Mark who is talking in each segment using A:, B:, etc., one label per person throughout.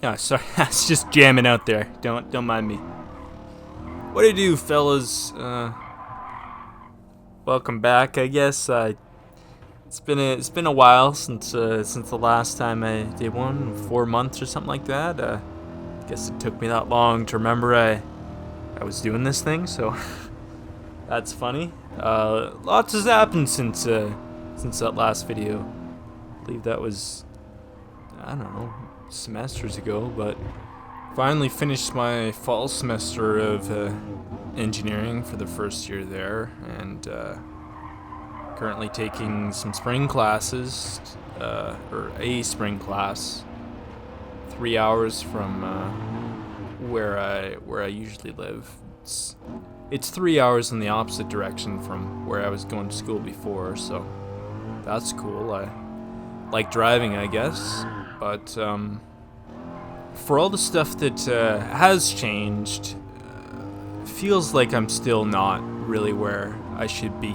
A: Yeah, sorry, I was just jamming out there. Don't mind me. What do you do, fellas? Welcome back. I guess it's been a while since the last time I did one, 4 months or something like that. I guess it took me that long to remember I was doing this thing, so that's funny. Lots has happened since that last video. I believe that was, I don't know, semesters ago, but finally finished my fall semester of engineering for the first year there, and currently taking some spring classes, or a spring class, 3 hours from where I usually live. It's 3 hours in the opposite direction from where I was going to school before, so that's cool. I like driving, I guess, but for all the stuff that has changed, feels like I'm still not really where I should be.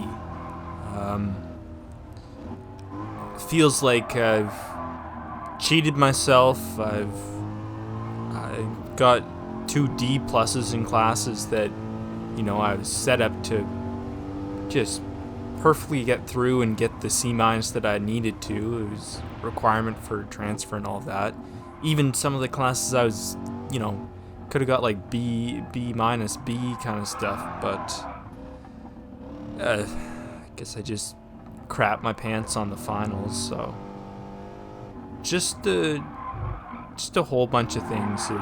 A: Feels like I've cheated myself. I got 2 D pluses in classes that, I was set up to just perfectly get through and get the C minus that I needed to. It was a requirement for transfer and all that. Even some of the classes I was, could have got like B minus B kind of stuff, but I guess I just crap my pants on the finals. So just a whole bunch of things of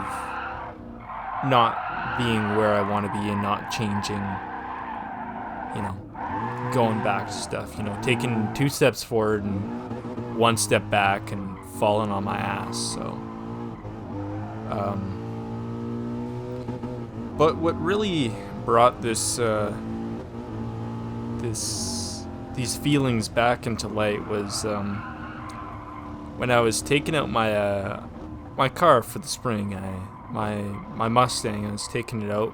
A: not being where I want to be and not changing, going back to stuff, taking 2 steps forward and 1 step back and falling on my ass. So but what really brought these feelings back into light was when I was taking out my car for the spring. My Mustang. I was taking it out,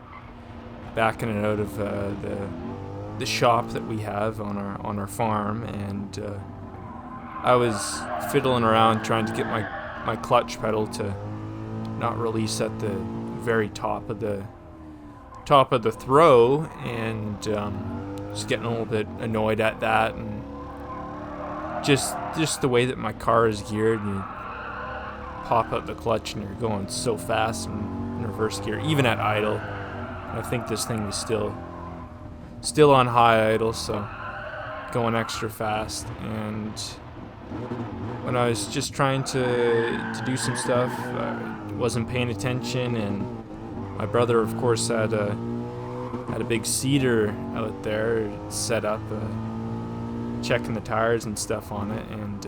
A: backing it out of the shop that we have on our farm, and I was fiddling around trying to get my clutch pedal to not release at the very top of the throw, and just getting a little bit annoyed at that, and just the way that my car is geared. And you pop out the clutch and you're going so fast in reverse gear, even at idle. I think this thing was still on high idle, so going extra fast. And when I was just trying to do some stuff, I wasn't paying attention, and my brother, of course, had a big seeder out there set up, checking the tires and stuff on it, and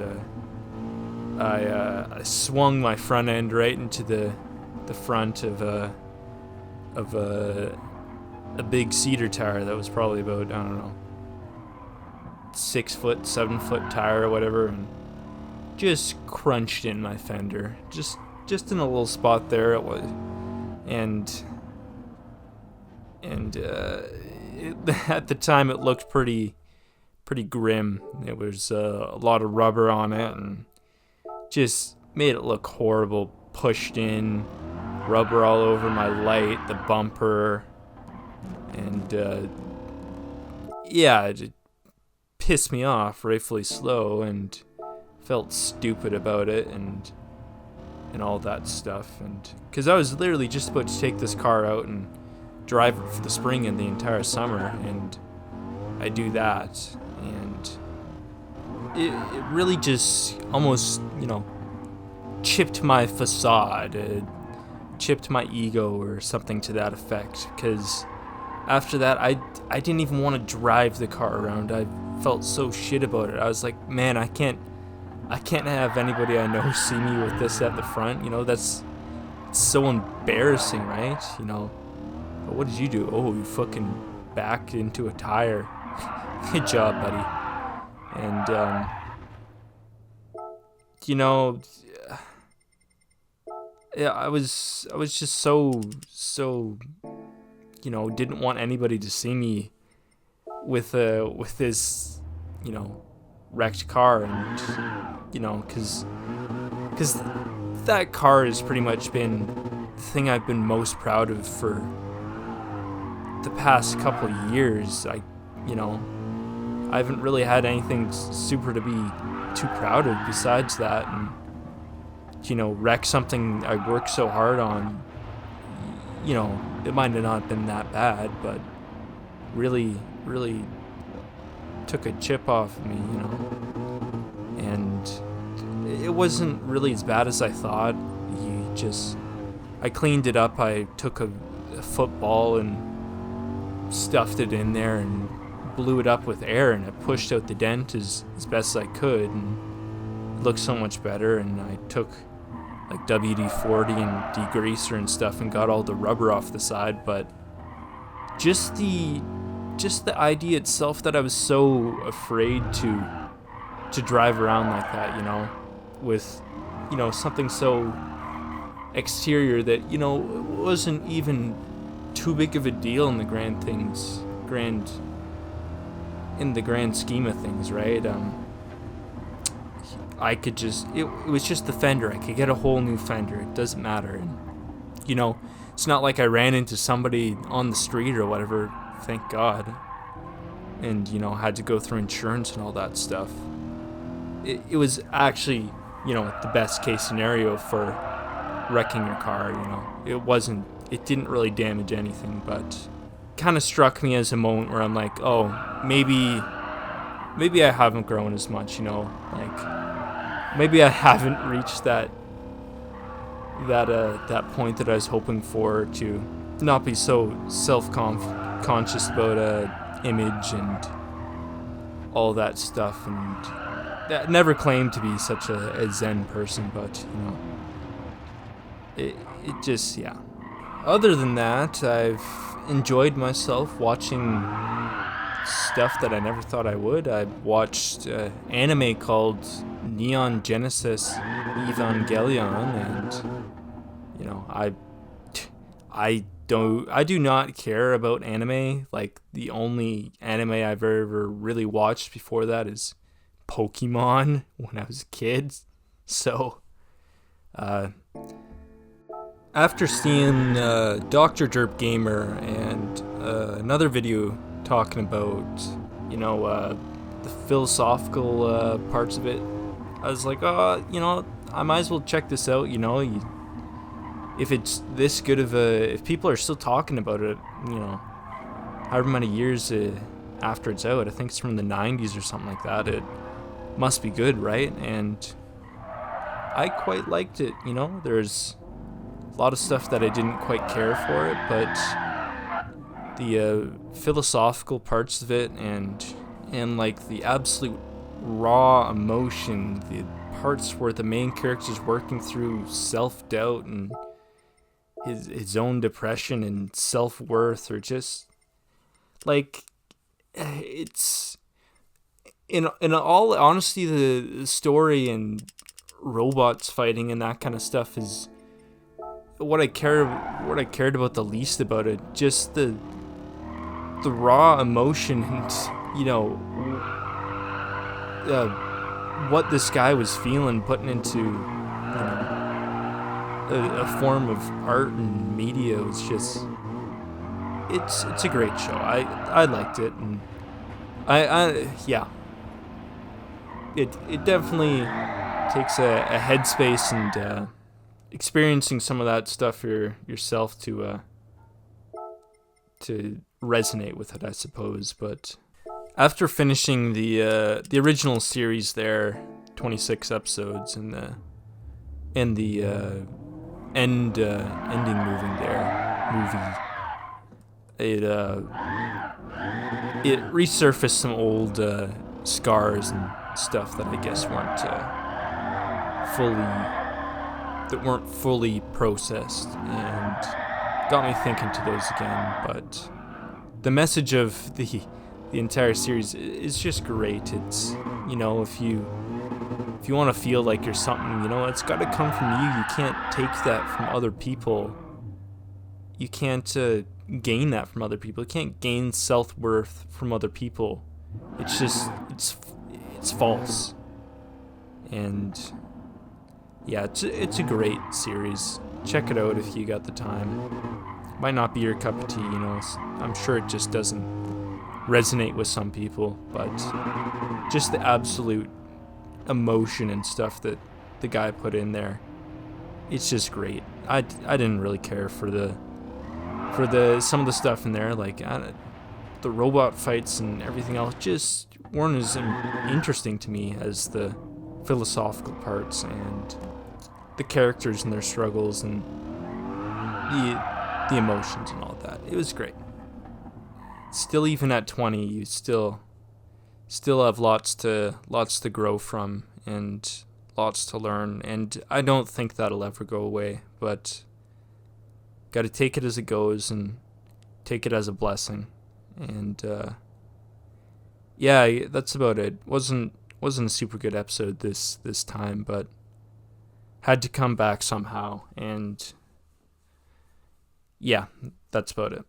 A: I swung my front end right into the front of a big cedar tire that was probably about, I don't know, 6 foot, 7 foot tire or whatever, and just crunched in my fender, just in a little spot there. It was, and at the time it looked pretty grim. It was a lot of rubber on it, and just made it look horrible. Pushed in, rubber all over my light, the bumper, and it pissed me off, rightfully slow, and felt stupid about it, and all that stuff. And because I was literally just about to take this car out and drive it for the spring and the entire summer, and I do that, and it really just almost, chipped my facade, chipped my ego or something to that effect, because after that I didn't even want to drive the car around. I felt so shit about it. I was like, man, I can't have anybody I know see me with this at the front. That's so embarrassing, right? But what did you do? Oh, you fucking backed into a tire. Good job, buddy. And yeah, I was just so didn't want anybody to see me with this wrecked car, and because that car has pretty much been the thing I've been most proud of for the past couple of years. I haven't really had anything super to be too proud of besides that, and wreck something I worked so hard on. It might have not been that bad, but really took a chip off of me, and it wasn't really as bad as I thought. I cleaned it up. I took a football and stuffed it in there and blew it up with air, and it pushed out the dent as best I could, and it looked so much better. And I took like WD-40 and degreaser and stuff and got all the rubber off the side, but just the idea itself that I was so afraid to drive around like that, with something so exterior that wasn't even too big of a deal in the grand scheme of things, right? I could just it was just the fender. I could get a whole new fender. It doesn't matter. And it's not like I ran into somebody on the street or whatever, thank God, and had to go through insurance and all that stuff. It was actually the best case scenario for wrecking your car. It didn't really damage anything, but kind of struck me as a moment where I'm like, oh, maybe I haven't grown as much, like maybe I haven't reached that point that I was hoping for, to not be so self-conscious about image and all that stuff. And I never claimed to be such a zen person, but it just, yeah. Other than that, I've enjoyed myself watching stuff that I never thought I would. I watched anime called Neon Genesis Evangelion, and I do not care about anime. Like, the only anime I've ever really watched before that is Pokemon when I was a kid. So after seeing Dr. Derp Gamer and another video talking about the philosophical parts of it, I was like, I might as well check this out. If it's this good of if people are still talking about it, however many years after it's out, I think it's from the 90s or something like that, it must be good, right? And I quite liked it. There's a lot of stuff that I didn't quite care for it, but the philosophical parts of it and like the absolute raw emotion, the parts where the main character's working through self-doubt and his own depression and self-worth, or just like, it's in all honesty, the story and robots fighting and that kind of stuff is what I cared about the least about it. Just the raw emotion and what this guy was feeling, putting into a form of art and media. Was just, it's a great show. I liked it, and yeah, it definitely takes a headspace and experiencing some of that stuff yourself to resonate with it, I suppose. But after finishing the original series there, 26 episodes, and the ending movie, it resurfaced some old scars and stuff that I guess weren't fully processed, and got me thinking to those again. But the message of the entire series is just great. It's, if you want to feel like you're something, it's got to come from you. You can't take that from other people. You can't gain that from other people. You can't gain self-worth from other people. It's just, it's false. And Yeah, it's a great series. Check it out if you got the time. Might not be your cup of tea, you know. I'm sure it just doesn't resonate with some people, but just the absolute emotion and stuff that the guy put in there, it's just great. I didn't really care for the some of the stuff in there, like the robot fights and everything else. Just weren't as interesting to me as the philosophical parts and the characters and their struggles and the emotions and all that. It was great. Still, even at 20, you still have lots to grow from and lots to learn, and I don't think that'll ever go away, but got to take it as it goes and take it as a blessing. And yeah, that's about it. Wasn't a super good episode this time, but had to come back somehow, and yeah, that's about it.